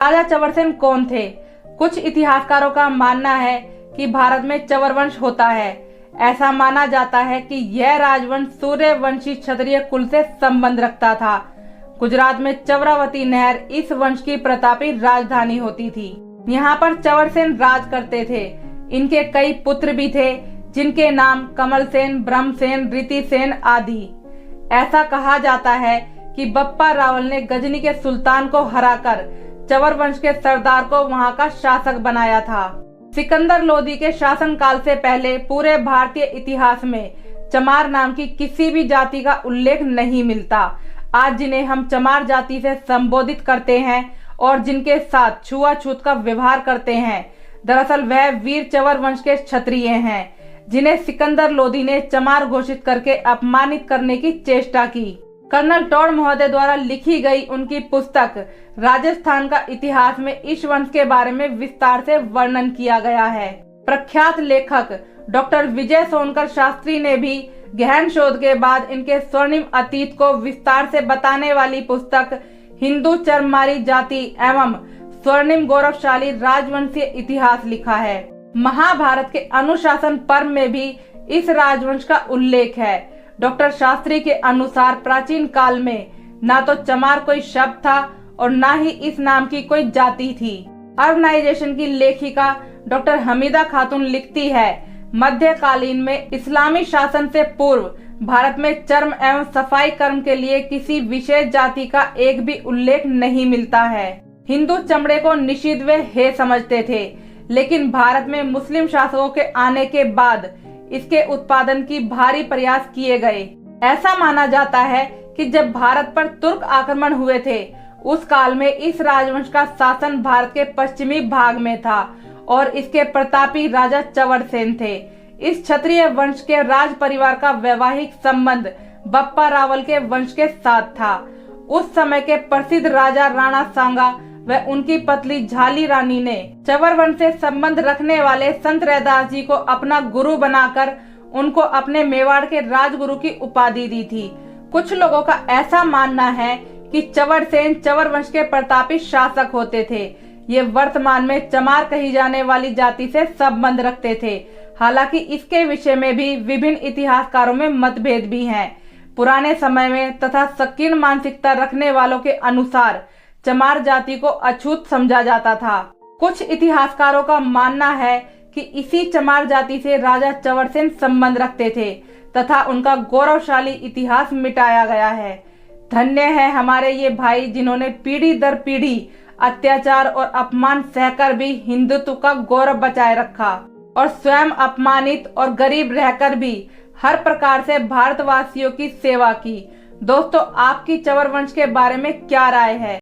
राजा चवरसेन कौन थे? कुछ इतिहासकारों का मानना है कि भारत में चवर वंश होता है। ऐसा माना जाता है कि यह राजवंश सूर्यवंशी क्षत्रिय कुल से संबंध रखता था। गुजरात में चवरावती नहर इस वंश की प्रतापी राजधानी होती थी। यहाँ पर चवरसेन राज करते थे। इनके कई पुत्र भी थे जिनके नाम कमलसेन, ब्रह्मसेन, रीतिसेन आदि। ऐसा कहा जाता है कि बप्पा रावल ने गजनी के सुल्तान को हराकर चवर वंश के सरदार को वहां का शासक बनाया था। सिकंदर लोदी के शासनकाल से पहले पूरे भारतीय इतिहास में चमार नाम की किसी भी जाति का उल्लेख नहीं मिलता। आज जिन्हें हम चमार जाति से संबोधित करते हैं और जिनके साथ छुआछूत का व्यवहार करते हैं, दरअसल वह वीर चवर वंश के क्षत्रिय हैं, जिन्हें सिकंदर लोदी ने चमार घोषित करके अपमानित करने की चेष्टा की। कर्नल टॉड महोदय द्वारा लिखी गई उनकी पुस्तक राजस्थान का इतिहास में इस वंश के बारे में विस्तार से वर्णन किया गया है। प्रख्यात लेखक डॉक्टर विजय सोनकर शास्त्री ने भी गहन शोध के बाद इनके स्वर्णिम अतीत को विस्तार से बताने वाली पुस्तक हिंदू चरमारी जाति एवं स्वर्णिम गौरवशाली राजवंशीय इतिहास लिखा है। महाभारत के अनुशासन पर्व में भी इस राजवंश का उल्लेख है। डॉक्टर शास्त्री के अनुसार प्राचीन काल में ना तो चमार कोई शब्द था और ना ही इस नाम की कोई जाति थी। अर्बनाइजेशन की लेखिका डॉक्टर हमीदा खातून लिखती है, मध्यकालीन में इस्लामी शासन से पूर्व भारत में चर्म एवं सफाई कर्म के लिए किसी विशेष जाति का एक भी उल्लेख नहीं मिलता है। हिंदू चमड़े को निषिद्ध व हेय समझते थे, लेकिन भारत में मुस्लिम शासकों के आने के बाद इसके उत्पादन की भारी प्रयास किए गए। ऐसा माना जाता है कि जब भारत पर तुर्क आक्रमण हुए थे, उस काल में इस राजवंश का शासन भारत के पश्चिमी भाग में था और इसके प्रतापी राजा चवरसेन थे। इस क्षत्रिय वंश के राज परिवार का वैवाहिक संबंध बप्पा रावल के वंश के साथ था। उस समय के प्रसिद्ध राजा राणा सांगा व उनकी पत्नी झाली रानी ने चवर वंश से संबंध रखने वाले संत रैदास जी को अपना गुरु बनाकर उनको अपने मेवाड़ के राजगुरु की उपाधि दी थी। कुछ लोगों का ऐसा मानना है कि चवरसेन चवर वंश के प्रतापी शासक होते थे। ये वर्तमान में चमार कही जाने वाली जाति से संबंध रखते थे। हालांकि इसके विषय में भी विभिन्न इतिहासकारों में मतभेद भी हैं। पुराने समय में तथा संकीर्ण मानसिकता रखने वालों के अनुसार चमार जाति को अछूत समझा जाता था। कुछ इतिहासकारों का मानना है कि इसी चमार जाति से राजा चवरसेन संबंध रखते थे तथा उनका गौरवशाली इतिहास मिटाया गया है। धन्य है हमारे ये भाई जिन्होंने पीढ़ी दर पीढ़ी अत्याचार और अपमान सहकर भी हिंदुत्व का गौरव बचाए रखा और स्वयं अपमानित और गरीब रहकर भी हर प्रकार से भारतवासियों की सेवा की। दोस्तों, आपकी चवर वंश के बारे में क्या राय है?